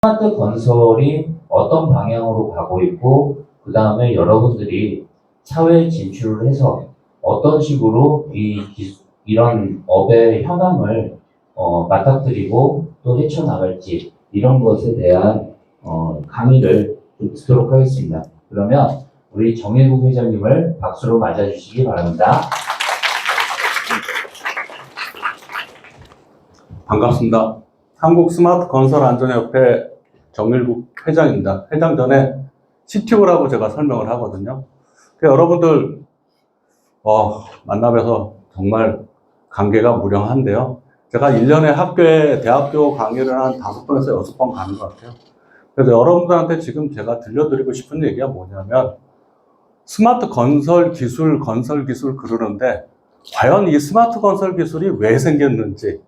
스마트 건설이 어떤 방향으로 가고 있고, 그 다음에 여러분들이 사회에 진출을 해서 어떤 식으로 이런 업의 현황을 맞닥뜨리고 또 헤쳐나갈지, 이런 것에 대한 강의를 좀 듣도록 하겠습니다. 그러면 우리 정일국 회장님을 박수로 맞아주시기 바랍니다. 반갑습니다. 한국스마트건설안전협회 정일국 회장입니다. 회장 전에 CTO라고 제가 설명을 하거든요. 여러분들 만나 뵈서 정말 관계가 무량한데요. 제가 1년에 대학교 강의를 한 5번에서 6번 가는 것 같아요. 그래서 여러분들한테 지금 제가 들려드리고 싶은 얘기가 뭐냐면, 스마트 건설 기술 그러는데 과연 이 스마트 건설 기술이 왜 생겼는지,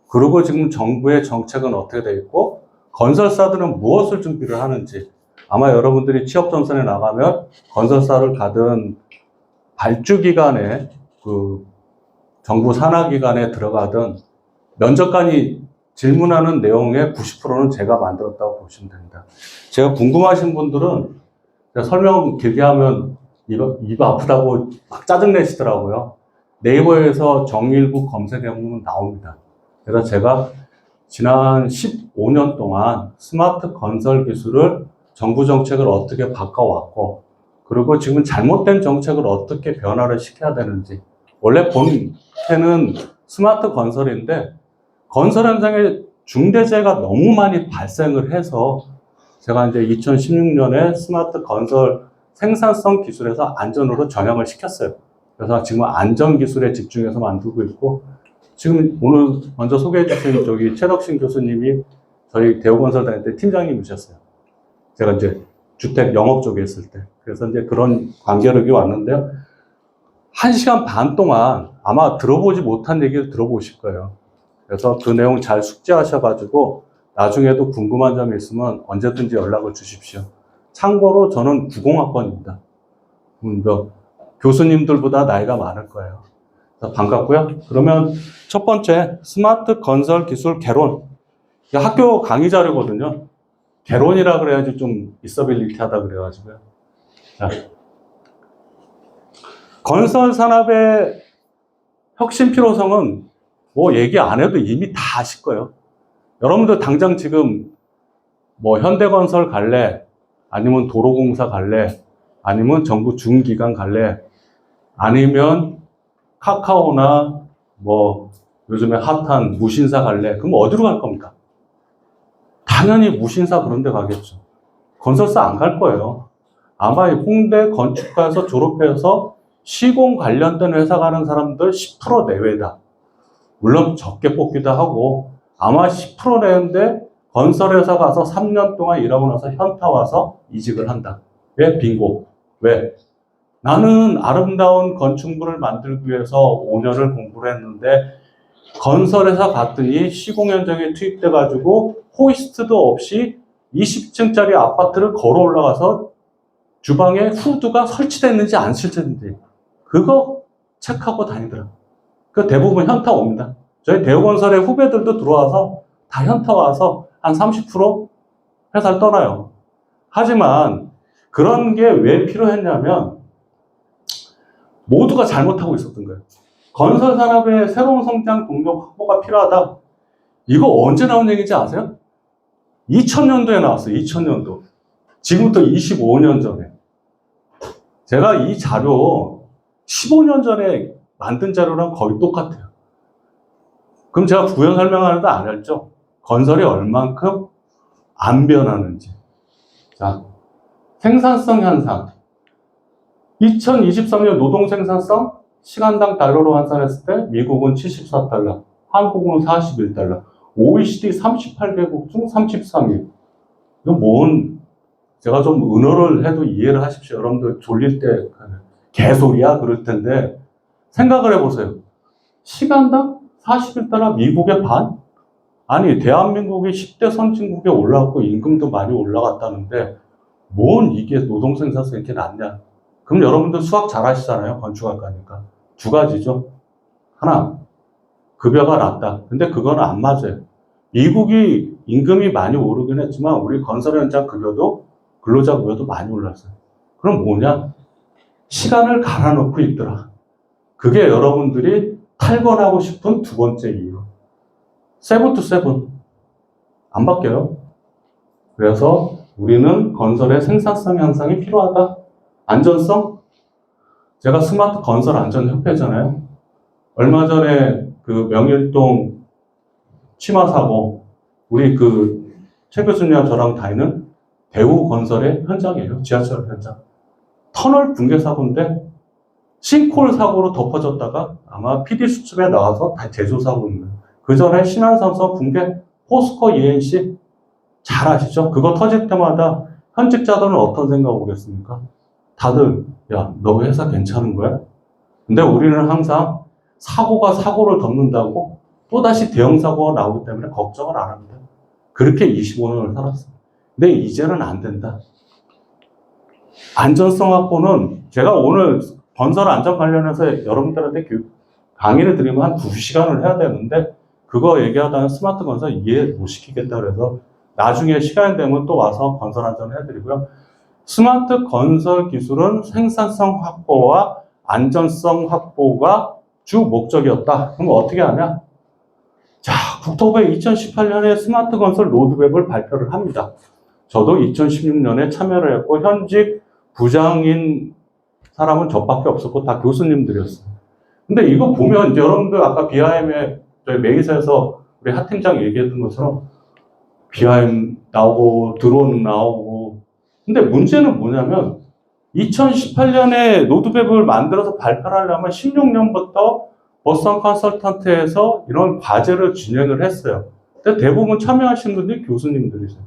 그리고 지금 정부의 정책은 어떻게 되어 있고 건설사들은 무엇을 준비를 하는지, 아마 여러분들이 취업전선에 나가면 건설사를 가든 발주기관에 정부 산하기관에 들어가든 면접관이 질문하는 내용의 90%는 제가 만들었다고 보시면 됩니다. 제가 궁금하신 분들은 설명 길게 하면 입 아프다고 막 짜증내시더라고요. 네이버에서 정일국 검색해보면 나옵니다. 그래서 제가 지난 15년 동안 스마트 건설 기술을 정부 정책을 어떻게 바꿔왔고, 그리고 지금 잘못된 정책을 어떻게 변화를 시켜야 되는지, 원래 본체는 스마트 건설인데 건설 현장에 중대재해가 너무 많이 발생을 해서 제가 이제 2016년에 스마트 건설 생산성 기술에서 안전으로 전향을 시켰어요. 그래서 지금 안전 기술에 집중해서 만들고 있고, 지금 오늘 먼저 소개해 주신 최덕신 교수님이 저희 대우건설 다닐 때 팀장님이셨어요. 제가 이제 주택 영업 쪽에 있을 때. 그래서 이제 그런 관계력이 왔는데요. 1시간 반 동안 아마 들어보지 못한 얘기를 들어보실 거예요. 그래서 그 내용 잘 숙지하셔가지고 나중에도 궁금한 점이 있으면 언제든지 연락을 주십시오. 참고로 저는 90학번입니다. 교수님들보다 나이가 많을 거예요. 반갑고요. 그러면 첫 번째, 스마트 건설 기술 개론. 학교 강의 자료거든요. 개론이라 그래야지 좀 있어빌리티하다 그래가지고요. 자, 건설 산업의 혁신 필요성은 뭐 얘기 안 해도 이미 다 아실 거예요. 여러분들 당장 지금 뭐 현대건설 갈래, 아니면 도로공사 갈래, 아니면 정부 중기관 갈래, 아니면 카카오나 뭐 요즘에 핫한 무신사 갈래? 그럼 어디로 갈 겁니까? 당연히 무신사 그런 데 가겠죠. 건설사 안 갈 거예요. 아마 홍대 건축과에서 졸업해서 시공 관련된 회사 가는 사람들 10% 내외다. 물론 적게 뽑기도 하고, 아마 10% 내외인데 건설회사 가서 3년 동안 일하고 나서 현타 와서 이직을 한다. 왜? 빙고. 왜? 나는 아름다운 건축물을 만들기 위해서 5년을 공부를 했는데 건설회사 갔더니 시공 현장에 투입돼가지고 호이스트도 없이 20층짜리 아파트를 걸어 올라가서 주방에 후드가 설치됐는지 안 설치됐는지 그거 체크하고 다니더라. 그 대부분 현타 옵니다. 저희 대우건설의 후배들도 들어와서 다 현타 와서 한 30% 회사를 떠나요. 하지만 그런 게 왜 필요했냐면 모두가 잘못하고 있었던 거예요. 건설 산업의 새로운 성장 동력 확보가 필요하다. 이거 언제 나온 얘기인지 아세요? 2000년도에 나왔어요. 2000년도. 지금부터 25년 전에. 제가 이 자료 15년 전에 만든 자료랑 거의 똑같아요. 그럼 제가 부연 설명하는데 안 했죠? 건설이 얼만큼 안 변하는지. 자, 생산성 현상. 2023년 노동 생산성 시간당 달러로 환산했을 때 미국은 74달러, 한국은 41달러, OECD 38개국 중 33위. 이건 제가 좀 은어를 해도 이해를 하십시오. 여러분들 졸릴 때 개소리야 그럴 텐데 생각을 해보세요. 시간당 41달러 미국의 반? 아니 대한민국이 10대 선진국에 올라왔고 임금도 많이 올라갔다는데 뭔 이게 노동 생산성이 이렇게 낮냐? 그럼 여러분들 수학 잘 하시잖아요. 건축학과니까. 두 가지죠. 하나, 급여가 낮다. 근데 그거는 안 맞아요. 미국이 임금이 많이 오르긴 했지만 우리 건설 현장 급여도 근로자 급여도 많이 올랐어요. 그럼 뭐냐? 시간을 갈아놓고 있더라. 그게 여러분들이 탈건하고 싶은 두 번째 이유. 세븐 투 세븐. 안 바뀌어요. 그래서 우리는 건설의 생산성 향상이 필요하다. 안전성? 제가 스마트 건설 안전협회잖아요. 얼마 전에 그 명일동 치마 사고, 우리 최 교수님과 저랑 다니는 대우 건설의 현장이에요. 지하철 현장. 터널 붕괴 사고인데, 싱크홀 사고로 덮어졌다가 아마 PD 수첩에 나와서 다 제조 사고입니다. 그 전에 신안산서 붕괴, 포스코 ENC 잘 아시죠? 그거 터질 때마다 현직자들은 어떤 생각 오겠습니까? 다들, 야, 너 회사 괜찮은 거야? 근데 우리는 항상 사고가 사고를 덮는다고 또다시 대형 사고가 나오기 때문에 걱정을 안 합니다. 그렇게 25년을 살았어요. 근데 이제는 안 된다. 안전성 확보는 제가 오늘 건설 안전 관련해서 여러분들한테 강의를 드리면 한 2시간을 해야 되는데 그거 얘기하다가 스마트 건설 이해 못 시키겠다 그래서 나중에 시간이 되면 또 와서 건설 안전 해드리고요. 스마트 건설 기술은 생산성 확보와 안전성 확보가 주 목적이었다. 그럼 어떻게 하냐? 자, 국토부에 2018년에 스마트 건설 로드맵을 발표를 합니다. 저도 2016년에 참여를 했고 현직 부장인 사람은 저밖에 없었고 다 교수님들이었어요. 근데 이거 보면 이제 여러분들 아까 BIM에 저희 메이서에서 우리 하 팀장 얘기했던 것처럼 BIM 나오고 드론 나오고 근데 문제는 뭐냐면 2018년에 로드맵을 만들어서 발표를 하려면 16년부터 버선 컨설턴트에서 이런 과제를 진행을 했어요. 근데 대부분 참여하신 분들이 교수님들이세요.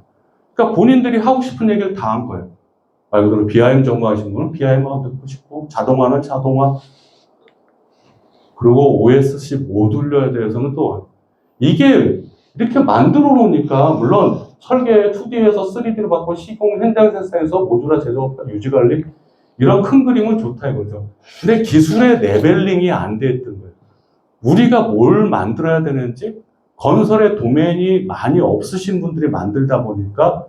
그러니까 본인들이 하고 싶은 얘기를 다 한 거예요. 말 그대로 BIM 전공하신 분은 BIM만 듣고 싶고 자동화는 자동화 그리고 OSC 모듈러에 대해서는 또 이게 이렇게 만들어 놓으니까 물론 설계 2D에서 3D로 바꿔 시공 현장 생산에서 모듈화 제조 유지 관리 이런 큰 그림은 좋다 이거죠. 근데 기술의 레벨링이 안 돼 있던 거예요. 우리가 뭘 만들어야 되는지 건설의 도메인이 많이 없으신 분들이 만들다 보니까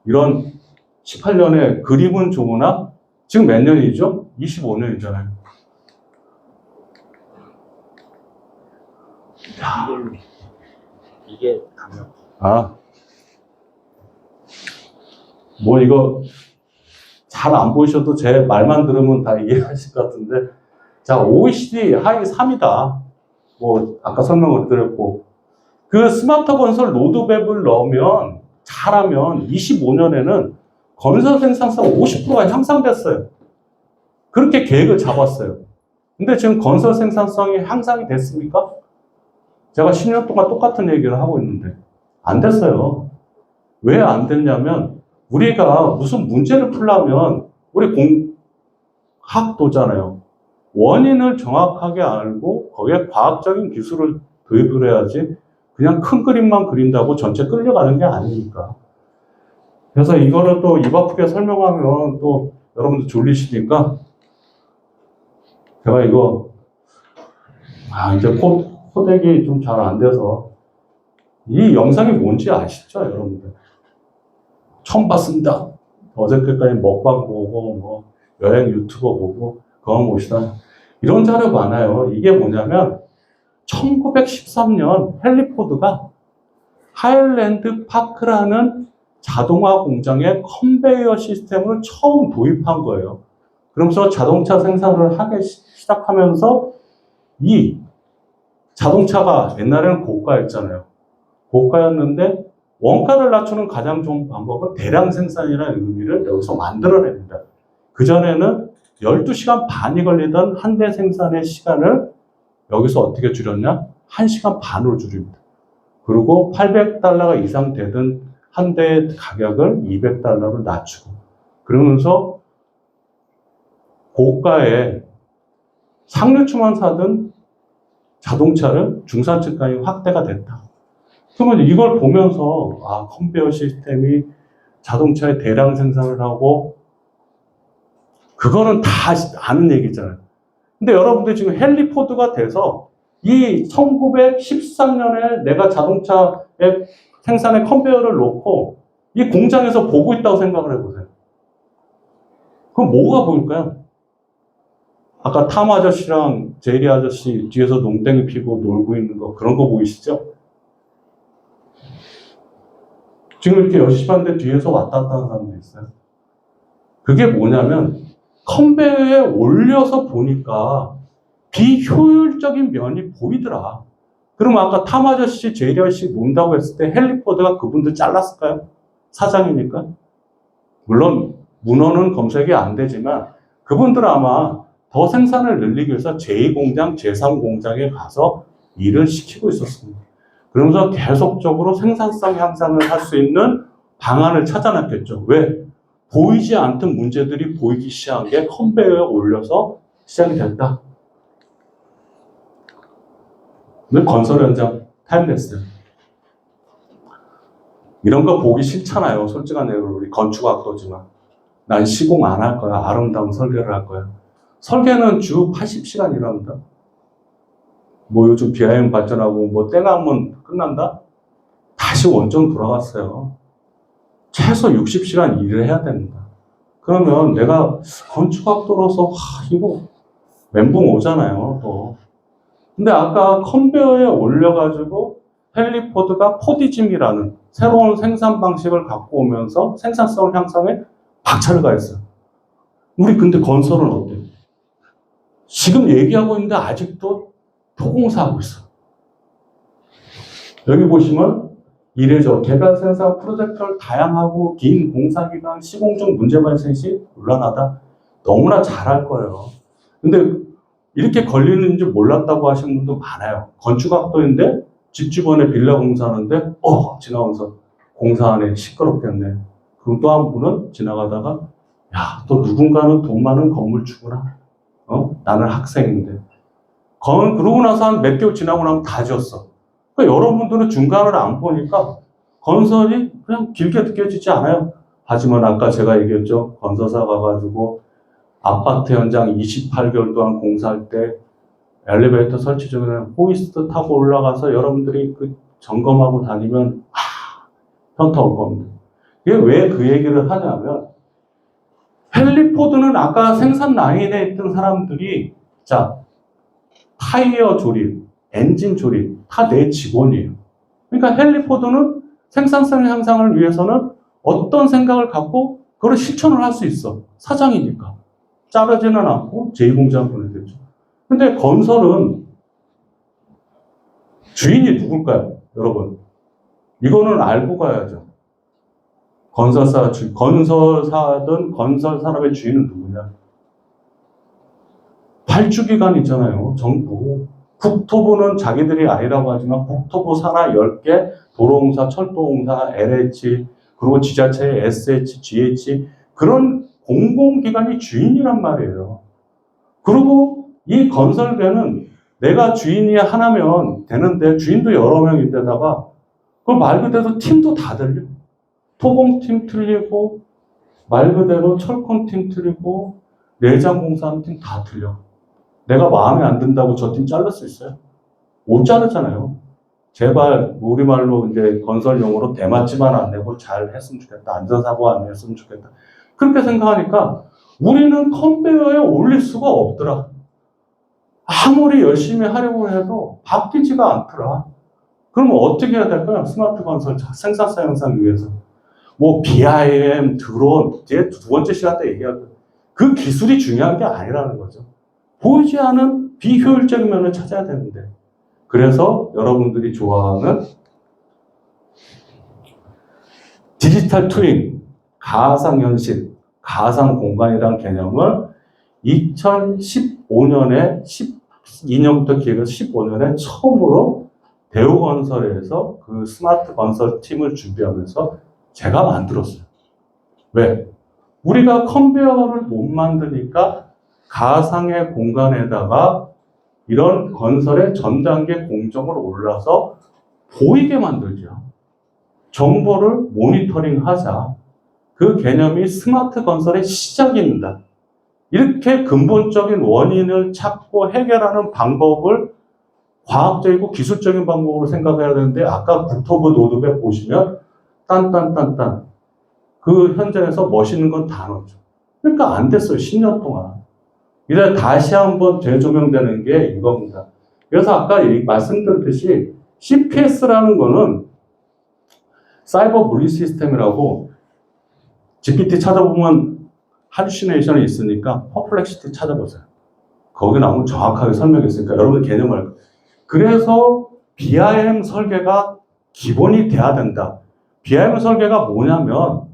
이런 18년에 그림은 좋으나 지금 몇 년이죠? 25년이잖아요. 이게 강력. 아, 뭐 이거 잘 안 보이셔도 제 말만 들으면 다 이해하실 것 같은데 자, OECD 하위 3위다. 뭐 아까 설명을 드렸고 그 스마트 건설 로드맵을 넣으면 잘하면 25년에는 건설 생산성 50%가 향상됐어요. 그렇게 계획을 잡았어요. 근데 지금 건설 생산성이 향상이 됐습니까? 제가 10년 동안 똑같은 얘기를 하고 있는데 안 됐어요. 왜 안 됐냐면 우리가 무슨 문제를 풀려면 우리 공학도잖아요. 원인을 정확하게 알고 거기에 과학적인 기술을 도입을 해야지 그냥 큰 그림만 그린다고 전체 끌려가는 게 아니니까. 그래서 이거를 또 입 아프게 설명하면 또 여러분들 졸리시니까 제가 이거 이제 코덱이 좀 잘 안 돼서 이 영상이 뭔지 아시죠 여러분들? 처음 봤습니다. 어저께까지 먹방 보고 뭐 여행 유튜버 보고 그거 보시다 이런 자료 많아요. 이게 뭐냐면 1913년 헨리 포드가 하일랜드 파크라는 자동화 공장에 컨베이어 시스템을 처음 도입한 거예요. 그러면서 자동차 생산을 하기 시작하면서 이 자동차가 옛날에는 고가였잖아요. 고가였는데 원가를 낮추는 가장 좋은 방법은 대량 생산이라는 의미를 여기서 만들어냅니다. 그전에는 12시간 반이 걸리던 한 대 생산의 시간을 여기서 어떻게 줄였냐? 1시간 반으로 줄입니다. 그리고 $800 이상 되던 한 대의 가격을 $200로 낮추고 그러면서 고가의 상류층만 사던 자동차를 중산층까지 확대가 됐다. 그러면 이걸 보면서 컨베이어 시스템이 자동차의 대량 생산을 하고 그거는 다 아는 얘기잖아요. 근데 여러분들 지금 헨리 포드가 돼서 이 1913년에 내가 자동차의 생산의 컨베이어를 놓고 이 공장에서 보고 있다고 생각을 해보세요. 그럼 뭐가 보일까요? 아까 탐 아저씨랑 제리 아저씨 뒤에서 농땡이 피고 놀고 있는 거, 그런 거 보이시죠? 지금 이렇게 열심히 하는데 뒤에서 왔다 갔다 하는 사람도 있어요. 그게 뭐냐면 컨베이어에 올려서 보니까 비효율적인 면이 보이더라. 그럼 아까 탐 아저씨, 제리 아저씨 논다고 했을 때 헨리 포드가 그분들 잘랐을까요? 사장이니까. 물론 문헌은 검색이 안 되지만 그분들은 아마 더 생산을 늘리기 위해서 제2공장, 제3공장에 가서 일을 시키고 있었습니다. 그러면서 계속적으로 생산성 향상을 할 수 있는 방안을 찾아냈겠죠. 왜? 보이지 않던 문제들이 보이기 시작한 게 컨베이어에 올려서 시작이 됐다. 건설 현장 타임레스. 이런 거 보기 싫잖아요. 솔직한 얘기로 우리 건축학도지만. 난 시공 안 할 거야. 아름다운 설계를 할 거야. 설계는 주 80시간 일합니다. 뭐 요즘 BIM 발전하고 뭐 떼나면 끝난다? 다시 원점 돌아갔어요. 최소 60시간 일을 해야 됩니다. 그러면 내가 건축학도로서 이거 멘붕 오잖아요. 또. 근데 아까 컨베이어에 올려가지고 헨리 포드가 포디즘이라는 새로운 생산 방식을 갖고 오면서 생산성을 향상에 박차를 가했어요. 우리 근데 건설은 어때요? 지금 얘기하고 있는데 아직도 토공사하고 있어. 여기 보시면 이래저 개발 생산 프로젝트를 다양하고 긴 공사기간 시공 중 문제 발생 시 곤란하다. 너무나 잘할 거예요. 근데 이렇게 걸리는 줄 몰랐다고 하시는 분도 많아요. 건축학도인데 집 주변에 빌라 공사하는데 지나가면서 공사하네, 시끄럽겠네. 그럼 또 한 분은 지나가다가 야, 또 누군가는 돈 많은 건물주구나. 나는 학생인데. 그러고 나서 한 몇 개월 지나고 나면 다 지었어. 그러니까 여러분들은 중간을 안 보니까 건설이 그냥 길게 느껴지지 않아요. 하지만 아까 제가 얘기했죠. 건설사 가가지고 아파트 현장 28개월 동안 공사할 때 엘리베이터 설치 중에는 호이스트 타고 올라가서 여러분들이 그 점검하고 다니면 현타 올 겁니다. 이게 왜 그 얘기를 하냐면 헨리 포드는 아까 생산 라인에 있던 사람들이 타이어 조립, 엔진 조립 다 내 직원이에요. 그러니까 헨리 포드는 생산성 향상을 위해서는 어떤 생각을 갖고 그걸 실천을 할 수 있어. 사장이니까. 자르지는 않고 제2공장 보내겠죠. 근데 건설은 주인이 누굴까요? 여러분. 이거는 알고 가야죠. 건설사든 건설 산업의 주인은 누구냐? 발주기관 있잖아요. 정부. 국토부는 자기들이 아니라고 하지만 국토부 산하 10개, 도로공사, 철도공사, LH, 그리고 지자체의 SH, GH, 그런 공공기관이 주인이란 말이에요. 그리고 이 건설계는 내가 주인이 하나면 되는데 주인도 여러 명인데다가 그 말 그대로 팀도 다 들려. 토공팀 틀리고 말 그대로 철콘팀 틀리고 내장공사하는 팀 다 틀려. 내가 마음에 안 든다고 저 팀 자를 수 있어요? 못 자르잖아요. 제발 우리말로 이제 건설용으로 대맞지만 안 내고 잘 했으면 좋겠다. 안전사고 안 했으면 좋겠다. 그렇게 생각하니까 우리는 컨베이어에 올릴 수가 없더라. 아무리 열심히 하려고 해도 바뀌지가 않더라. 그러면 어떻게 해야 될까요? 스마트 건설 생산성 향상 위해서. 뭐 BIM, 드론, 이제 두 번째 시간 때 얘기할 거예요. 그 기술이 중요한 게 아니라는 거죠. 보이지 않은 비효율적인 면을 찾아야 되는데. 그래서 여러분들이 좋아하는 디지털 트윈, 가상현실, 가상공간이라는 개념을 2015년에 12년부터 기획해서 15년에 처음으로 대우건설에서 그 스마트 건설 팀을 준비하면서 제가 만들었어요. 왜? 우리가 컨베이어를 못 만드니까 가상의 공간에다가 이런 건설의 전 단계 공정을 올라서 보이게 만들죠. 정보를 모니터링 하자. 그 개념이 스마트 건설의 시작입니다. 이렇게 근본적인 원인을 찾고 해결하는 방법을 과학적이고 기술적인 방법으로 생각해야 되는데 아까 국토부 노드맵 보시면 딴딴딴딴 그 현장에서 멋있는 건 다 넣었죠. 그러니까 안 됐어요. 10년 동안. 이래 다시 한번 재조명되는 게 이겁니다. 그래서 아까 말씀드렸듯이 CPS라는 거는 사이버 물리 시스템이라고 GPT 찾아보면 할루시네이션이 있으니까 퍼플렉시티 찾아보세요. 거기 나오면 정확하게 설명했으니까 여러분 개념을 알 거예요. 그래서 BIM 설계가 기본이 돼야 된다. BIM 설계가 뭐냐면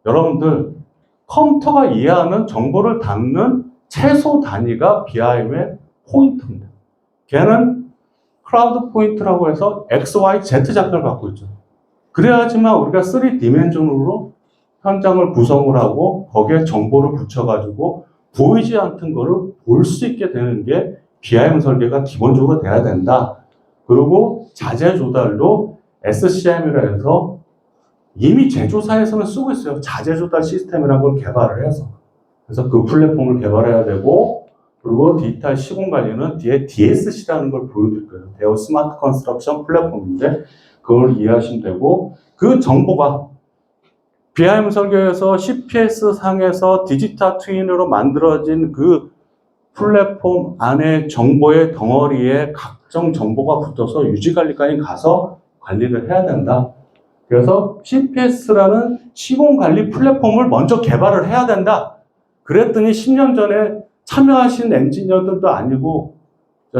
여러분들 컴퓨터가 이해하는 정보를 담는 최소 단위가 BIM의 포인트입니다. 걔는 크라우드 포인트라고 해서 X, Y, Z 좌표를 갖고 있죠. 그래야지만 우리가 3디멘전으로 현장을 구성을 하고 거기에 정보를 붙여가지고 보이지 않던 거를 볼 수 있게 되는 게 BIM 설계가 기본적으로 돼야 된다. 그리고 자재 조달도 SCM이라 해서 이미 제조사에서는 쓰고 있어요. 자재 조달 시스템이라는 걸 개발을 해서. 그래서 그 플랫폼을 개발해야 되고, 그리고 디지털 시공 관리는 뒤에 DSC라는 걸 보여드릴 거예요. 대우 스마트 컨스트럭션 플랫폼인데, 그걸 이해하시면 되고, 그 정보가 BIM 설계에서 CPS 상에서 디지털 트윈으로 만들어진 그 플랫폼 안에 정보의 덩어리에 각종 정보가 붙어서 유지관리까지 가서 관리를 해야 된다. 그래서 CPS라는 시공관리 플랫폼을 먼저 개발을 해야 된다. 그랬더니 10년 전에 참여하신 엔지니어들도 아니고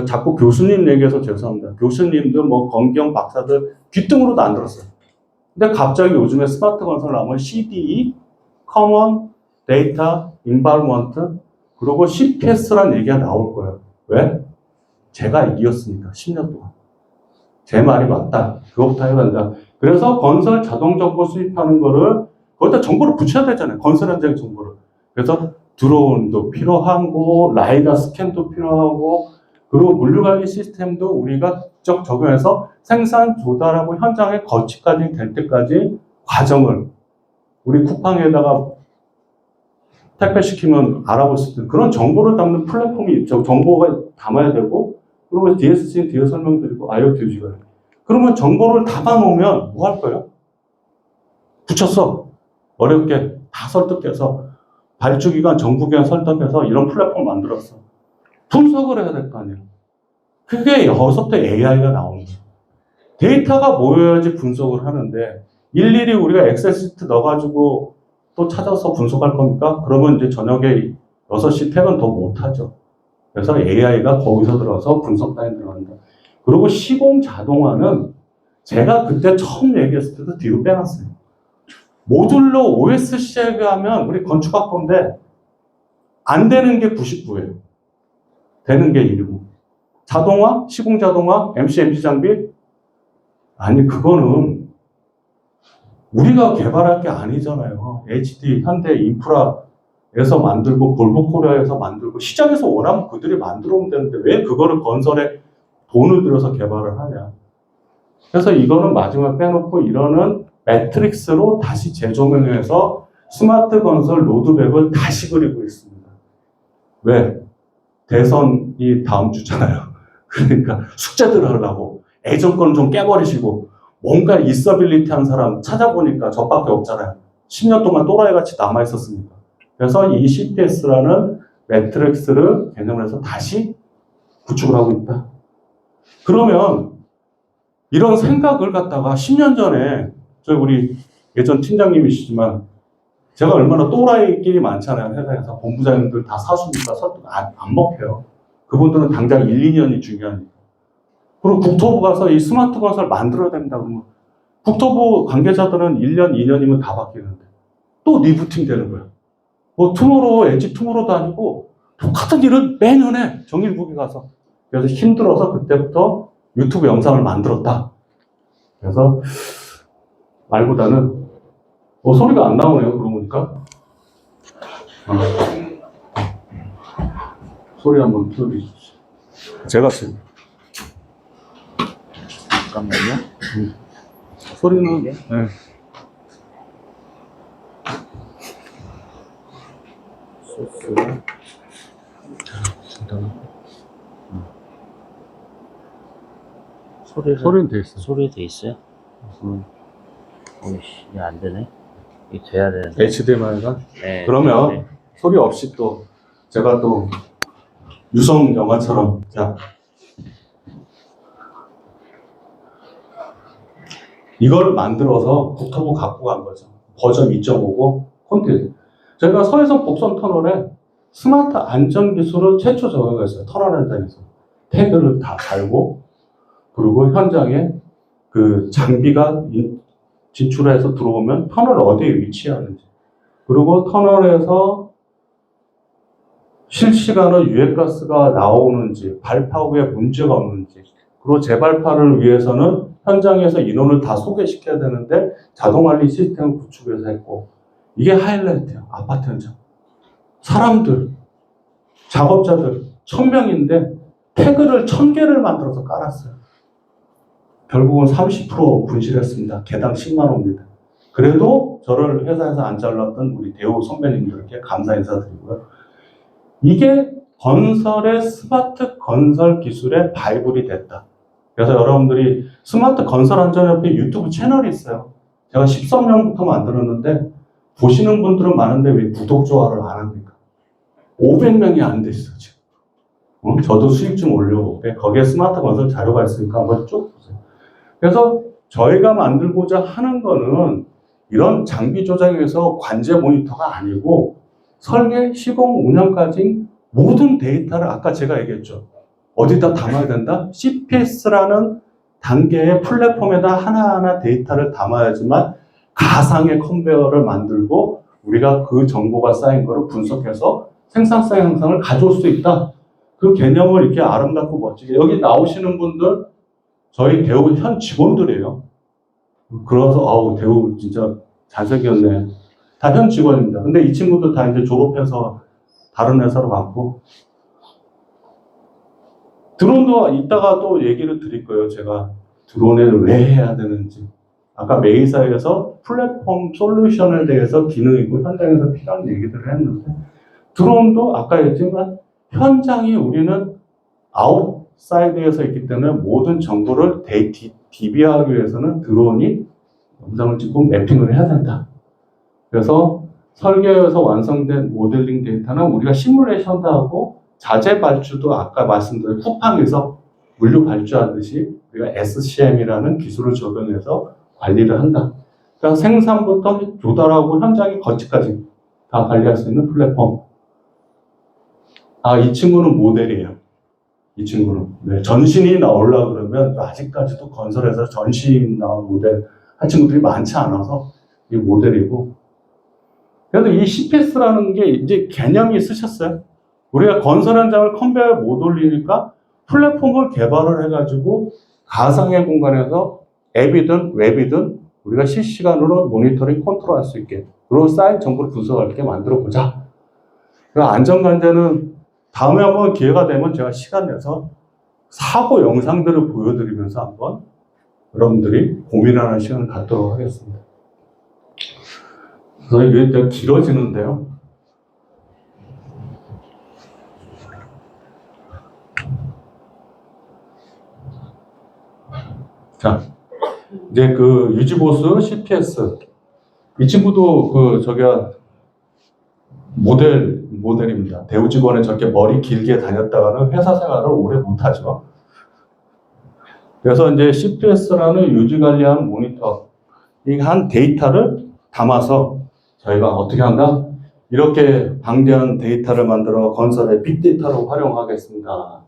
자꾸 교수님 얘기해서 죄송합니다. 교수님들 뭐 검경 박사들 귀등으로도 안 들었어요. 근데 갑자기 요즘에 스마트 건설 나오면 CDE, Common Data Environment 그리고 CPS라는 얘기가 나올 거예요. 왜? 제가 이겼으니까 10년 동안. 제 말이 맞다. 그것부터 해야 된다. 그래서 건설 자동 정보 수집하는 거를 거기다 정보를 붙여야 되잖아요. 건설 현장 정보를. 그래서 드론도 필요하고 라이더 스캔도 필요하고 그리고 물류관리 시스템도 우리가 직접 적용해서 생산 조달하고 현장에 거치까지 될 때까지 과정을 우리 쿠팡에다가 택배 시키면 알아볼 수 있는 그런 정보를 담는 플랫폼이 있죠. 정보가 담아야 되고 그리고 DSC는 뒤에 설명드리고 IoT 유지가 그러면 정보를 담아놓으면 뭐 할 거예요? 붙였어. 어렵게 다 설득해서 발주기관, 정부기관 설득해서 이런 플랫폼 만들었어. 분석을 해야 될 거 아니에요. 그게 여기서부터 AI가 나오는 거예요. 데이터가 모여야지 분석을 하는데 일일이 우리가 엑셀 시트 넣어가지고 또 찾아서 분석할 겁니까? 그러면 이제 저녁에 6시 퇴근 더 못하죠. 그래서 AI가 거기서 들어가서 분석 단위 들어간다. 그리고 시공 자동화는 제가 그때 처음 얘기했을 때도 뒤로 빼놨어요. 모듈로 OSC에 하면 우리 건축학부인데 안 되는 게 99예요. 되는 게 1이고. 자동화, 시공 자동화, MC, MG 장비? 아니 그거는 우리가 개발할 게 아니잖아요. HD, 현대 인프라에서 만들고 볼보 코리아에서 만들고 시장에서 원하면 그들이 만들어 오면 되는데 왜 그거를 건설에 돈을 들여서 개발을 하냐. 그래서 이거는 마지막 빼놓고 이러는 매트릭스로 다시 재조명해서 스마트 건설 로드맵을 다시 그리고 있습니다. 왜? 대선이 다음 주잖아요. 그러니까 숙제들을 하려고 예전 거는 좀 깨버리시고 뭔가 있어빌리티 한 사람 찾아보니까 저밖에 없잖아요. 10년 동안 또라이같이 남아있었으니까. 그래서 이 CPS라는 매트릭스를 개념을 해서 다시 구축을 하고 있다. 그러면 이런 생각을 갖다가 10년 전에 저희 우리 예전 팀장님이시지만 제가 얼마나 또라이끼리 많잖아요. 회사에서 본부장님들 다 사수니까 설득 안 먹혀요. 그분들은 당장 1, 2년이 중요하니까. 그리고 국토부 가서 이 스마트 건설 만들어야 된다 그러면 국토부 관계자들은 1년, 2년이면 다 바뀌는데 또 리부팅 되는 거야. 뭐 투모로우, 엣지 투모로우도 아니고 똑같은 일을 매년 해. 정일국에 가서. 그래서 힘들어서 그때부터 유튜브 영상을 만들었다. 그래서 말보다는 소리가 안 나오네요. 그러고 보니까. 소리 한번 틀어주십시오. 제가 지금 잠깐만요. 소리는 네. 소스. 소리는 돼 있어. 소리 돼 있어요? 오이씨, 이게 안 되네. 이게 돼야 되는데. HDMI가? 네. 그러면 네. 소리 없이 또 제가 또 유성 영화처럼 자 이걸 만들어서 국토부 갖고 간 거죠. 버전 2.5고 콘텐츠. 저희가 서해선 복선 터널에 스마트 안전 기술을 최초 적용했어요. 터널 현장에서 태그를 다 달고 그리고 현장에 그 장비가 진출해서 들어오면 터널 어디에 위치하는지 그리고 터널에서 실시간으로 유해가스가 나오는지 발파 후에 문제가 없는지 그리고 재발파를 위해서는 현장에서 인원을 다 소개시켜야 되는데 자동관리 시스템을 구축해서 했고 이게 하이라이트야. 아파트 현장 사람들 작업자들 1000명인데 태그를 1000개를 만들어서 깔았어요. 결국은 30% 분실했습니다. 개당 10만 원입니다. 그래도 저를 회사에서 안 잘랐던 우리 대우 선배님들께 감사 인사드리고요. 이게 건설의 스마트 건설 기술의 바이블이 됐다. 그래서 여러분들이 스마트 건설 안전협회 유튜브 채널이 있어요. 제가 13년부터 만들었는데 보시는 분들은 많은데 왜 구독, 좋아요를 안 합니까? 500명이 안 돼 있어 지금. 저도 수익 좀 올려볼게. 거기에 스마트 건설 자료가 있으니까 한번 쭉 보세요. 그래서 저희가 만들고자 하는 거는 이런 장비 조작에 의해서 관제 모니터가 아니고 설계, 시공, 운영까지 모든 데이터를 아까 제가 얘기했죠. 어디다 담아야 된다? CPS라는 단계의 플랫폼에다 하나하나 데이터를 담아야지만 가상의 컨베어를 만들고 우리가 그 정보가 쌓인 거를 분석해서 생산성 향상을 가져올 수 있다. 그 개념을 이렇게 아름답고 멋지게 여기 나오시는 분들 저희 대우 현 직원들이에요. 그래서 아우 대우 진짜 잘생겼네. 다 현 직원입니다. 근데 이 친구들 다 이제 졸업해서 다른 회사로 갔고 드론도 이따가 또 얘기를 드릴 거예요. 제가 드론을 왜 해야 되는지. 아까 메이사에서 플랫폼 솔루션에 대해서 기능이고 현장에서 필요한 얘기들을 했는데 드론도 아까 얘기했지만 현장이 우리는 아웃사이드에서 있기 때문에 모든 정보를 DB하기 위해서는 드론이 영상을 찍고 매핑을 해야 된다. 그래서 설계에서 완성된 모델링 데이터는 우리가 시뮬레이션도 하고 자재 발주도 아까 말씀드린 쿠팡에서 물류 발주하듯이 우리가 SCM이라는 기술을 적용해서 관리를 한다. 그러니까 생산부터 조달하고 현장의 거치까지 다 관리할 수 있는 플랫폼. 아, 이 친구는 모델이에요. 이 친구는. 네, 전신이 나오려고 그러면 아직까지도 건설에서 전신 나온 모델 한 친구들이 많지 않아서 이 모델이고. 그래도 이 CPS라는 게 이제 개념이 있으셨어요. 우리가 건설 현장을 컨베이어 못 올리니까 플랫폼을 개발을 해가지고 가상의 공간에서 앱이든 웹이든 우리가 실시간으로 모니터링 컨트롤할 수 있게 그리고 쌓인 정보를 분석할 게 만들어 보자. 그 안전관제는 다음에 한번 기회가 되면 제가 시간 내서 사고 영상들을 보여드리면서 한번 여러분들이 고민하는 시간을 갖도록 하겠습니다. 그래서 이게 되게 길어지는데요. 자, 이제 그 유지보수 CPS 이 친구도 그 저기야 모델입니다. 대우 직원에 저렇게 머리 길게 다녔다가는 회사 생활을 오래 못하죠. 그래서 이제 CPS라는 유지 관리하는 모니터 이 한 데이터를 담아서 저희가 어떻게 한다? 이렇게 방대한 데이터를 만들어 건설의 빅데이터로 활용하겠습니다.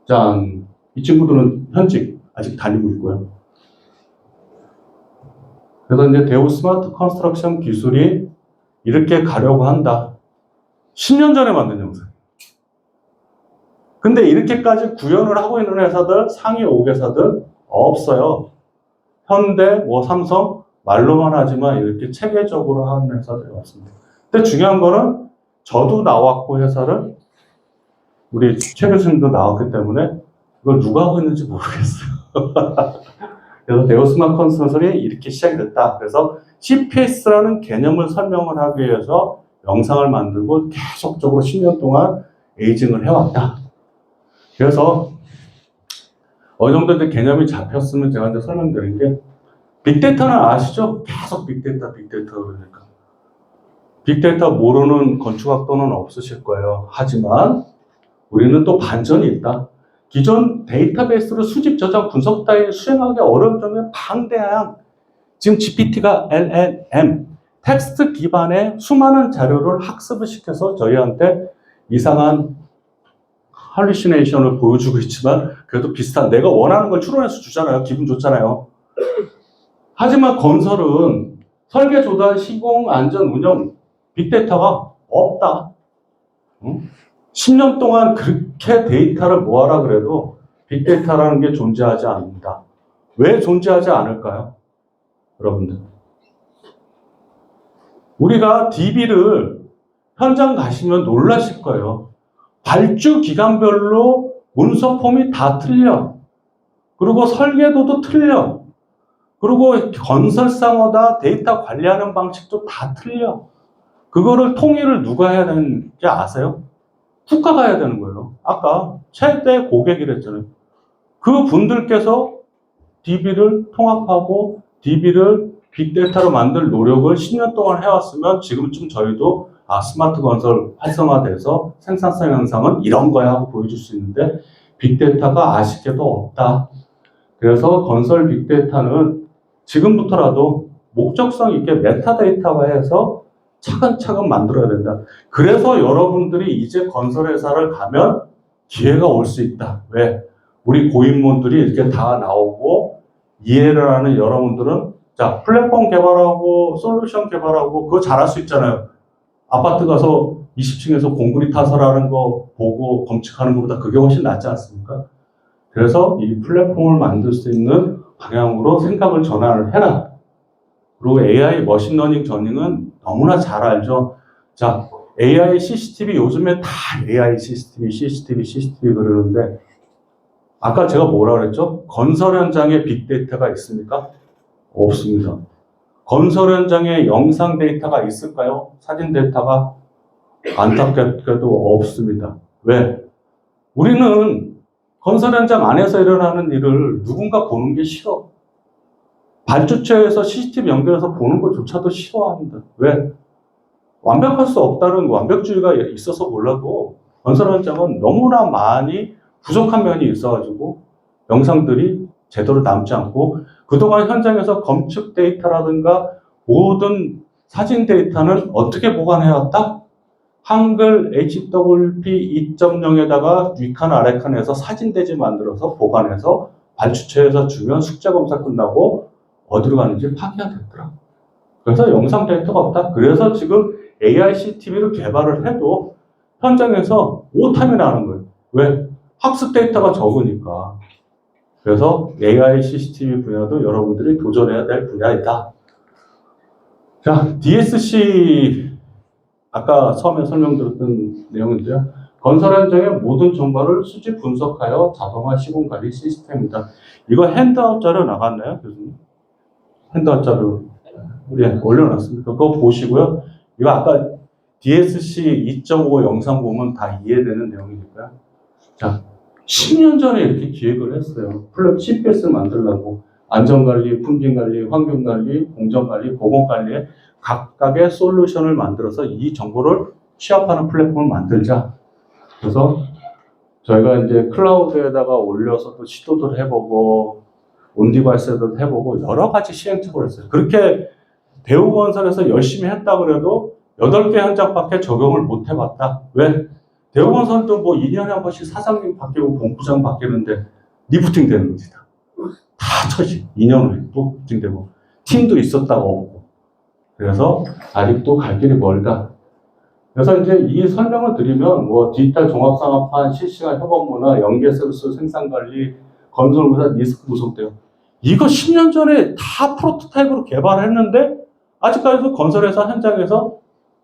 짠, 이 친구들은 현직 아직 다니고 있고요. 그래서 이제 대우 스마트 컨스트럭션 기술이 이렇게 가려고 한다. 10년 전에 만든 영상. 근데 이렇게까지 구현을 하고 있는 회사들, 상위 5개사들 없어요. 현대, 뭐 삼성, 말로만 하지만 이렇게 체계적으로 하는 회사들이 없습니다. 근데 중요한 거는 저도 나왔고 회사를 우리 최 교수님도 나왔기 때문에 이걸 누가 하고 있는지 모르겠어요. 그래서 대우 스마트 컨스트럭션이 이렇게 시작이 됐다. 그래서 CPS라는 개념을 설명을 하기 위해서 영상을 만들고 계속적으로 10년 동안 에이징을 해왔다. 그래서 어느 정도 이제 개념이 잡혔으면 제가 이제 설명드린 게, 빅데이터는 아시죠? 계속 빅데이터 그러니까. 빅데이터 모르는 건축학도는 없으실 거예요. 하지만 우리는 또 반전이 있다. 기존 데이터베이스로 수집, 저장, 분석 따위 수행하기 어려울 정도의 방대한, 지금 GPT가 LLM, 텍스트 기반의 수많은 자료를 학습을 시켜서 저희한테 이상한 할루시네이션을 보여주고 있지만 그래도 비슷한, 내가 원하는 걸 추론해서 주잖아요. 기분 좋잖아요. 하지만 건설은 설계, 조달, 시공, 안전, 운영, 빅데이터가 없다. 응? 10년 동안 그렇게 데이터를 모아라 그래도 빅데이터라는 게 존재하지 않는다. 왜 존재하지 않을까요? 여러분들. 우리가 DB를 현장 가시면 놀라실 거예요. 발주 기간별로 문서 폼이 다 틀려. 그리고 설계도도 틀려. 그리고 건설사마다 데이터 관리하는 방식도 다 틀려. 그거를 통일을 누가 해야 되는지 아세요? 국가가 해야 되는 거예요. 아까 최대 고객이랬잖아요. 그 분들께서 DB를 통합하고 DB를 빅데이터로 만들 노력을 10년 동안 해왔으면 지금쯤 저희도 스마트 건설 활성화돼서 생산성 향상은 이런 거야 하고 보여줄 수 있는데, 빅데이터가 아쉽게도 없다. 그래서 건설 빅데이터는 지금부터라도 목적성 있게 메타데이터화해서 차근차근 만들어야 된다. 그래서 여러분들이 이제 건설회사를 가면 기회가 올 수 있다. 왜? 우리 고인물들이 이렇게 다 나오고 이해를 하는 여러분들은, 자, 플랫폼 개발하고 솔루션 개발하고 그거 잘할 수 있잖아요. 아파트 가서 20층에서 공구리 타설하는 거 보고 검측하는 것보다 그게 훨씬 낫지 않습니까? 그래서 이 플랫폼을 만들 수 있는 방향으로 생각을 전환을 해라. 그리고 AI 머신러닝 전형은 너무나 잘 알죠. 자, AI CCTV, 요즘에 다 AI CCTV 그러는데, 아까 제가 뭐라 그랬죠? 건설 현장에 빅데이터가 있습니까? 없습니다. 건설 현장에 영상 데이터가 있을까요? 사진 데이터가? 안타깝게도 없습니다. 왜? 우리는 건설 현장 안에서 일어나는 일을 누군가 보는 게 싫어. 발주처에서 CCTV 연결해서 보는 것조차도 싫어합니다. 왜? 완벽할 수 없다는 완벽주의가 있어서 몰라도 건설 현장은 너무나 많이 부족한 면이 있어가지고 영상들이 제대로 남지 않고, 그동안 현장에서 검측 데이터라든가 모든 사진 데이터는 어떻게 보관해왔다? 한글 HWP 2.0에다가 위칸 아래칸에서 사진 대지 만들어서 보관해서 발주처에서 주면 숙제 검사 끝나고 어디로 가는지 파기가 됐더라. 그래서 영상 데이터가 없다. 그래서 지금 AI CCTV를 개발을 해도 현장에서 오타이 나는 거예요. 왜? 학습 데이터가 적으니까. 그래서 AI CCTV 분야도 여러분들이 도전해야 될 분야이다. 자, DSC, 아까 처음에 설명드렸던 내용인데요. 건설 현장의 모든 정보를 수집 분석하여 자동화 시공 관리 시스템입니다. 이거 핸드아웃 자료 나갔나요, 교수님? 핸드아웃 자료 우리 올려놨습니다. 그거 보시고요. 이거 아까 DSC 2.5 영상 보면 다 이해되는 내용이니까요. 자, 10년 전에 이렇게 기획을 했어요. 플랫 CPS를 만들려고 안전관리, 품질관리, 환경관리, 공정관리, 보건관리에 각각의 솔루션을 만들어서 이 정보를 취합하는 플랫폼을 만들자. 그래서 저희가 이제 클라우드에다가 올려서 또 시도도 해보고 온디바이스에도 해보고 여러 가지 시행착오를 했어요. 그렇게 대우건설에서 열심히 했다 그래도 8개 현장밖에 적용을 못 해봤다. 왜? 대우건설도 뭐 2년에 한 번씩 사장님 바뀌고 본부장 바뀌는데 리프팅 되는 거지. 다 처지. 2년 후에 또 리프팅되고 팀도 있었다고 없고. 그래서 아직도 갈 길이 멀다. 그래서 이제 이 설명을 드리면 뭐 디지털 종합상업화, 실시간 협업문화, 연계 서비스 생산관리, 건설무사 리스크 분석돼요. 이거 10년 전에 다 프로토타입으로 개발했는데 아직까지도 건설회사 현장에서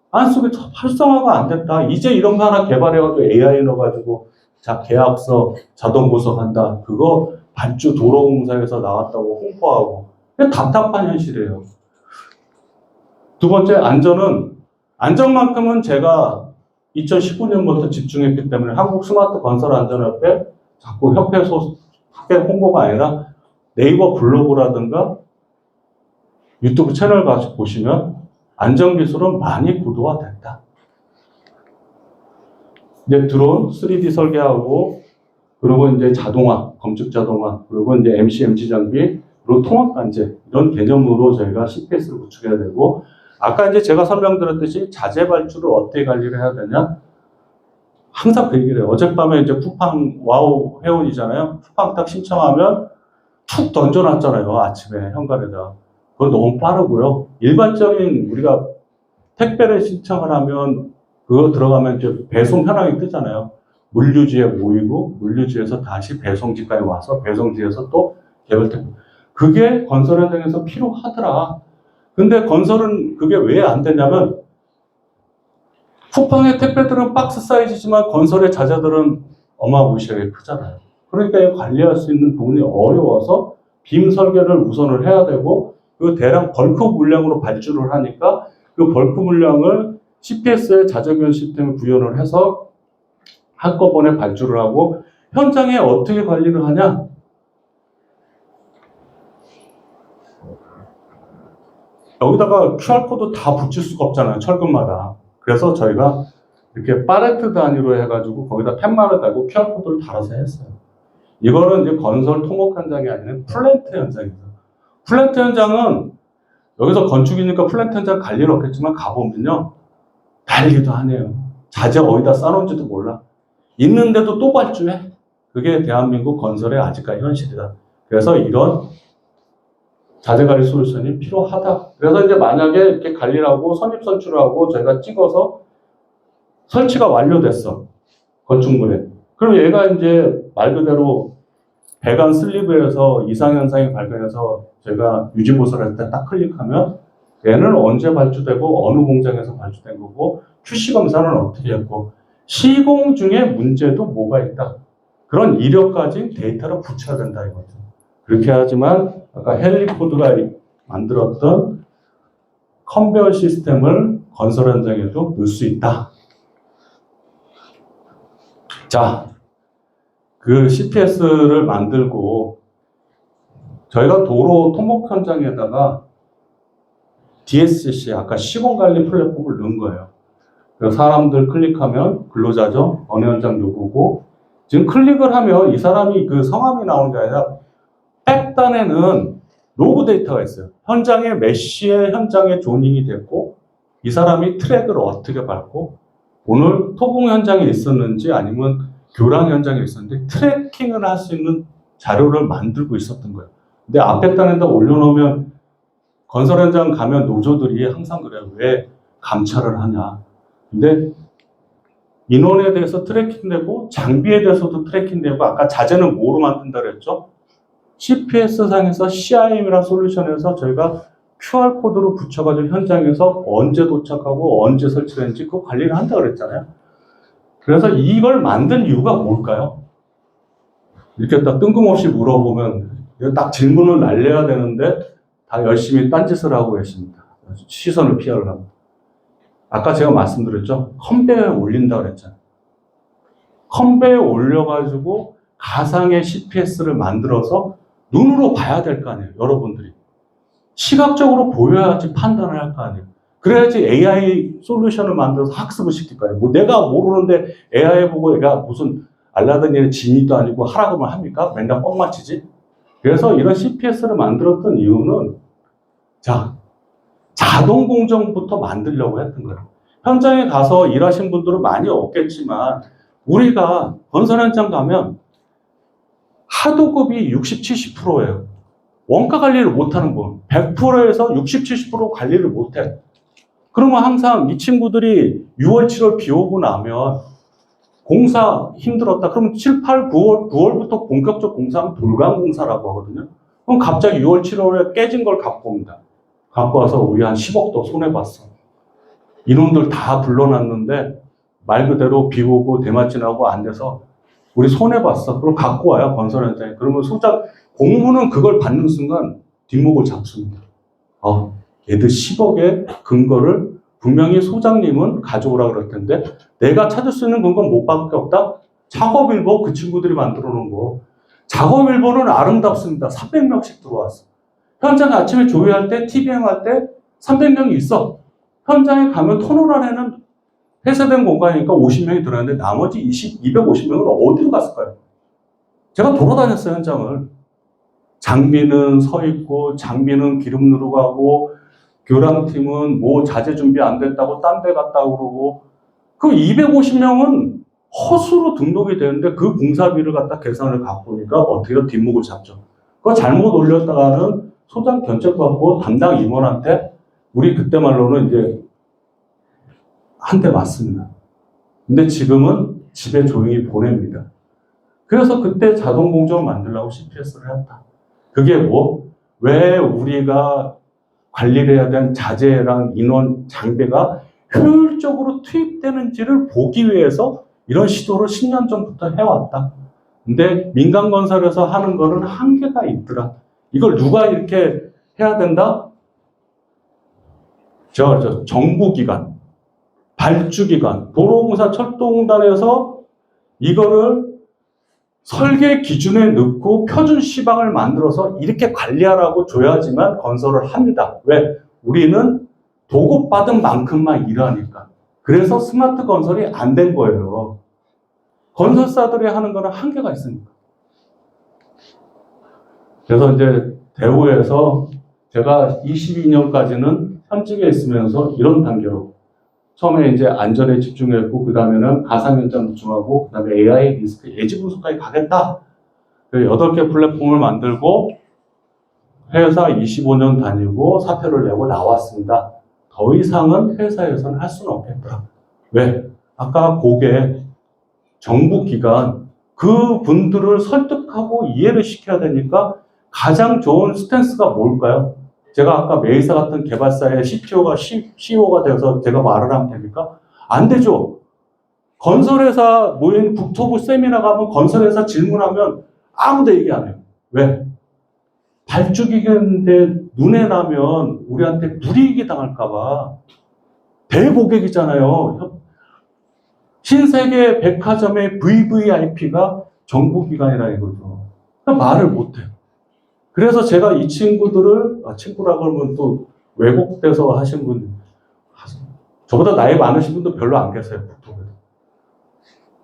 안속에 활성화가 안 됐다. 이제 이런 거 하나 개발해가지고 AI 넣어가지고 자 계약서 자동 분석한다. 그거 발주 도로공사에서 나왔다고 홍보하고. 답답한 현실이에요. 두 번째, 안전만큼은 제가 2019년부터 집중했기 때문에 한국 스마트 건설 안전협회 자꾸 협회 크게 홍보가 아니라 네이버 블로그라든가 유튜브 채널 가서 보시면 안전기술은 많이 구도화됐다. 이제 드론 3D 설계하고, 그리고 이제 자동화, 검측 자동화, 그리고 이제 MC, MG 장비, 그리고 통합 관제, 이런 개념으로 저희가 CPS를 구축해야 되고, 아까 이제 제가 설명드렸듯이 자재 발주를 어떻게 관리를 해야 되냐? 항상 그 얘기를 해요. 어젯밤에 이제 쿠팡 와우 회원이잖아요. 쿠팡 딱 신청하면 툭 던져놨잖아요. 아침에 현관에다. 그건 너무 빠르고요. 일반적인 우리가 택배를 신청을 하면 그거 들어가면 이제 배송 현황이 뜨잖아요. 물류지에 모이고 물류지에서 다시 배송지까지 와서 배송지에서 또 개별 택배. 그게 건설 현장에서 필요하더라. 근데 건설은 그게 왜 안 되냐면 쿠팡의 택배들은 박스 사이즈지만 건설의 자재들은 어마무시하게 크잖아요. 그러니까 관리할 수 있는 부분이 어려워서 빔 설계를 우선을 해야 되고, 그 대량 벌크 물량으로 발주를 하니까 그 벌크 물량을 CPS의 자재교환 시스템에 구현을 해서 한꺼번에 발주를 하고, 현장에 어떻게 관리를 하냐? 여기다가 QR코드 다 붙일 수가 없잖아요. 철근마다. 그래서 저희가 이렇게 파레트 단위로 해가지고 거기다 팻말을 달고 QR코드를 달아서 했어요. 이거는 이제 건설 토목 현장이 아니라 플랜트 현장입니다. 플랜트 현장은 여기서 건축이니까 플랜트 현장 갈 일 없겠지만 가보면요. 달리기도 하네요. 자재 어디다 싸놓은지도 몰라. 있는데도 또 발주해. 그게 대한민국 건설의 아직까지 현실이다. 그래서 이런 자재관리 솔루션이 필요하다. 그래서 이제 만약에 이렇게 관리를 하고 선입 선출을 하고 저희가 찍어서 설치가 완료됐어. 건축물에. 그럼 얘가 이제 말 그대로 배관 슬리브에서 이상현상이 발견해서 제가 유지보수를 할 때 딱 클릭하면 얘는 언제 발주되고 어느 공장에서 발주된 거고 QC 검사는 어떻게 했고 시공 중에 문제도 뭐가 있다. 그런 이력까지 데이터를 붙여야 된다 이거죠. 그렇게 하지만 아까 헨리 포드가 만들었던 컨베어 시스템을 건설 현장에도 넣을 수 있다. 자, 그 CPS를 만들고 저희가 도로 토목 현장에다가 DSCC, 아까 시공관리 플랫폼을 넣은 거예요. 그래서 사람들 클릭하면 근로자죠. 어느 현장 누구고. 지금 클릭을 하면 이 사람이 그 성함이 나오는 게 아니라 백단에는 로그 데이터가 있어요. 현장에 몇 시에 현장에 조닝이 됐고 이 사람이 트랙을 어떻게 밟고 오늘 토공 현장에 있었는지 아니면 교랑 현장에 있었는지 트래킹을 할 수 있는 자료를 만들고 있었던 거예요. 근데 앞에 단에다 올려놓으면 건설 현장 가면 노조들이 항상 그래요. 왜 감찰을 하냐. 근데 인원에 대해서 트래킹되고 장비에 대해서도 트래킹되고 아까 자재는 뭐로 만든다 그랬죠? CPS상에서 CIM이라는 솔루션에서 저희가 QR코드로 붙여가지고 현장에서 언제 도착하고 언제 설치했는지 그거 관리를 한다 그랬잖아요. 그래서 이걸 만든 이유가 뭘까요? 이렇게 딱 뜬금없이 물어보면 딱 질문을 날려야 되는데 다 열심히 딴짓을 하고 계십니다. 시선을 피하려고. 아까 제가 말씀드렸죠? 컨베어에 올린다 그랬잖아요. 컨베어에 올려가지고 가상의 CPS를 만들어서 눈으로 봐야 될 거 아니에요, 여러분들이. 시각적으로 보여야지 판단을 할 거 아니에요. 그래야지 AI 솔루션을 만들어서 학습을 시킬 거 아니에요. 뭐 내가 모르는데 AI 보고 얘가 무슨 알라딘의 지니도 아니고 하라고만 합니까? 맨날 뻥 맞히지? 그래서 이런 CPS를 만들었던 이유는 자, 자동 공정부터 만들려고 했던 거예요. 현장에 가서 일하신 분들은 많이 없겠지만 우리가 건설 현장 가면 하도급이 60, 70%예요. 원가 관리를 못하는 분. 100%에서 60, 70% 관리를 못해. 그러면 항상 이 친구들이 6월, 7월 비 오고 나면 공사 힘들었다. 그럼 7, 8, 9월부터 본격적 공사하면 돌강 공사라고 하거든요. 그럼 갑자기 6월, 7월에 깨진 걸 갖고 옵니다. 갖고 와서 우리 한 10억도 손해봤어. 이놈들 다 불러놨는데 말 그대로 비 오고 대마진하고 안 돼서 우리 손해봤어. 그럼 갖고 와요, 건설 현장에. 그러면 소장, 공무는 그걸 받는 순간 뒷목을 잡습니다. 얘들 10억의 근거를 분명히 소장님은 가져오라 그럴 텐데 내가 찾을 수 있는 근거는 못 밖에 없다? 작업일보 그 친구들이 만들어 놓은 거. 작업 일보는 아름답습니다. 300명씩 들어왔어. 현장에 아침에 조회할 때, TV행 할 때 300명이 있어. 현장에 가면 터널 안에는 폐쇄된 공간이니까 50명이 들어왔는데 나머지 250명은 어디로 갔을까요? 제가 돌아다녔어요, 현장을. 장비는 서 있고, 장비는 기름 누르고 가고, 교량팀은 뭐 자재 준비 안 됐다고 딴 데 갔다고 그러고, 그 250명은 허수로 등록이 되는데 그 공사비를 갖다 계산을 갖고 오니까 어떻게 뒷목을 잡죠. 그거 잘못 올렸다가는 소장 견책받고 담당 임원한테 우리 그때 말로는 이제 한 대 맞습니다. 근데 지금은 집에 조용히 보냅니다. 그래서 그때 자동 공정을 만들려고 CPS를 했다. 그게 뭐? 왜 우리가 관리를 해야 되는 자재랑 인원, 장비가 효율적으로 투입되는지를 보기 위해서 이런 시도를 10년 전부터 해왔다. 근데 민간건설에서 하는 거는 한계가 있더라. 이걸 누가 이렇게 해야 된다? 정부기관, 발주기관, 도로공사 철도공단에서 이거를 설계 기준에 넣고 표준 시방을 만들어서 이렇게 관리하라고 줘야지만 건설을 합니다. 왜? 우리는 도급받은 만큼만 일하니까. 그래서 스마트 건설이 안 된 거예요. 건설사들이 하는 거는 한계가 있으니까. 그래서 이제 대우에서 제가 22년까지는 현직에 있으면서 이런 단계로 처음에 이제 안전에 집중했고, 그 다음에는 가상 현장 집중하고, 그 다음에 AI 리스크 예지 분석까지 가겠다. 8개 플랫폼을 만들고 회사 25년 다니고 사표를 내고 나왔습니다. 더 이상은 회사에서는 할 수는 없겠더라. 왜? 아까 고객, 정부기관, 그 분들을 설득하고 이해를 시켜야 되니까 가장 좋은 스탠스가 뭘까요? 제가 아까 메이사 같은 개발사의 CTO가 CEO가 돼서 제가 말을 하면 됩니까? 안 되죠. 건설회사 모인 국토부 세미나 가면 건설회사 질문하면 아무도 얘기 안 해요. 왜? 발주기계인데 눈에 나면 우리한테 불이익이 당할까봐. 대고객이잖아요. 신세계 백화점의 VVIP가 정부기관이라 이거죠. 말을 못해요. 그래서 제가 이 친구들을, 친구라고 하면 또 외국에서 하신 분, 저보다 나이 많으신 분도 별로 안 계세요, 국토부에.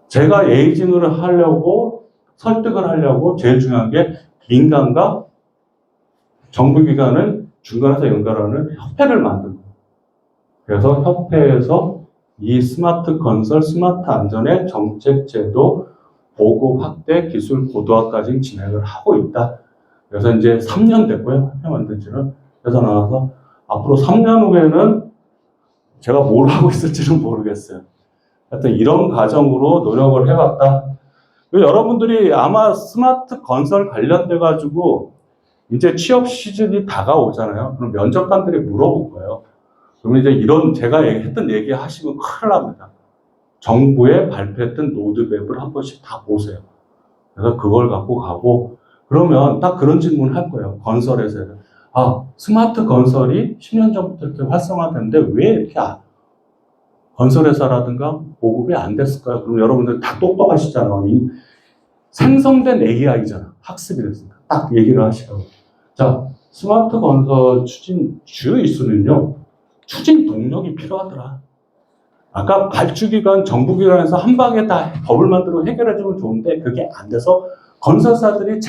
제가 에이징을 하려고, 설득을 하려고 제일 중요한 게 민간과 정부기관을 중간에서 연결하는 협회를 만든 거예요. 그래서 협회에서 이 스마트 건설, 스마트 안전의 정책 제도, 보급 확대, 기술 고도화까지 진행을 하고 있다. 그래서 이제 3년 됐고요. 협회 만든 지는. 그래서 나와서 앞으로 3년 후에는 제가 뭘 하고 있을지는 모르겠어요. 하여튼 이런 과정으로 노력을 해봤다. 여러분들이 아마 스마트 건설 관련돼가지고 이제 취업 시즌이 다가오잖아요. 그럼 면접관들이 물어볼 거예요. 그러면 이제 이런 제가 했던 얘기 하시면 큰일 납니다. 정부에 발표했던 로드맵을 한 번씩 다 보세요. 그래서 그걸 갖고 가고, 그러면 딱 그런 질문을 할 거예요. 건설에서는. 스마트 건설이 10년 전부터 이렇게 활성화됐는데 왜 이렇게 건설회사라든가 보급이 안 됐을까요? 그럼 여러분들 다 똑똑하시잖아요. 생성된 AI잖아. 학습이 됐으니까. 딱 얘기를 하시라고. 자, 스마트 건설 추진 주요 이슈는요. 추진 동력이 필요하더라. 아까 발주기관, 정부기관에서 한 방에 다 법을 만들어 해결해주면 좋은데 그게 안 돼서 건설사들이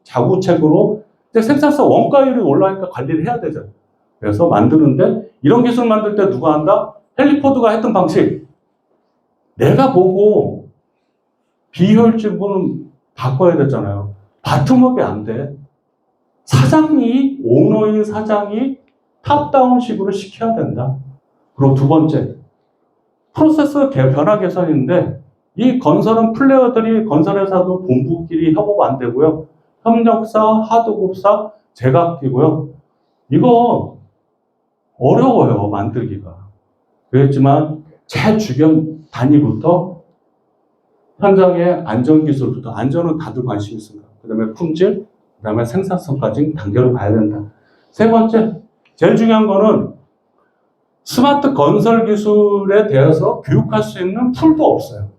자구책으로 생산성 원가율이 올라가니까 관리를 해야 되잖아요. 그래서 만드는데 이런 기술 만들 때 누가 한다? 헬리포드가 했던 방식. 내가 보고 비효율적으로는 바꿔야 되잖아요. 바텀업이 안 돼. 사장이, 오너인 사장이 탑다운식으로 시켜야 된다. 그리고 두 번째, 프로세스 변화 개선인데 이 건설은 플레이어들이 건설회사도 본부끼리 협업 안 되고요. 협력사, 하도급사, 제각기고요. 이거 어려워요, 만들기가. 그렇지만 최주변 단위부터 현장의 안전기술부터, 안전은 다들 관심 있습니다. 그 다음에 품질, 그 다음에 생산성까지 단계로 가야 된다. 세 번째, 제일 중요한 거는 스마트 건설 기술에 대해서 교육할 수 있는 풀도 없어요.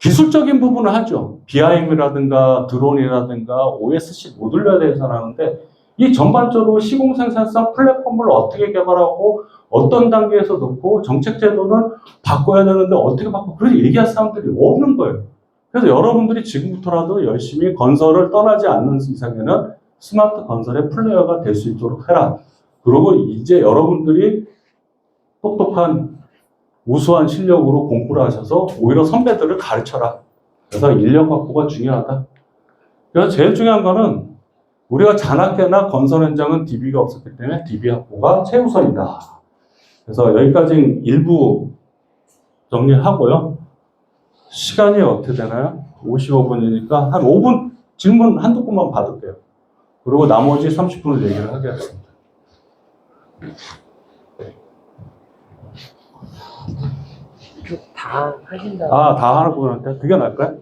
기술적인 부분을 하죠. BIM이라든가 드론이라든가 OSC 모듈러에 대해서는 하는데 이 전반적으로 시공생산성 플랫폼을 어떻게 개발하고 어떤 단계에서 넣고 정책 제도는 바꿔야 되는데 어떻게 바꿔 그렇게 얘기할 사람들이 없는 거예요. 그래서 여러분들이 지금부터라도 열심히 건설을 떠나지 않는 이상에는 스마트 건설의 플레이어가 될 수 있도록 해라. 그리고 이제 여러분들이 똑똑한 우수한 실력으로 공부를 하셔서 오히려 선배들을 가르쳐라. 그래서 인력 확보가 중요하다. 그래서 제일 중요한 거는 우리가 잔학계나 건설 현장은 DB가 없었기 때문에 DB 확보가 최우선이다. 그래서 여기까지 일부 정리하고요. 시간이 어떻게 되나요? 55분이니까 한 5분 질문 한두 분만 받을게요. 그리고 나머지 30분을 얘기를 하겠습니다. 쭉 다 하신다고. 다 하는 분한테 그게 나을까요?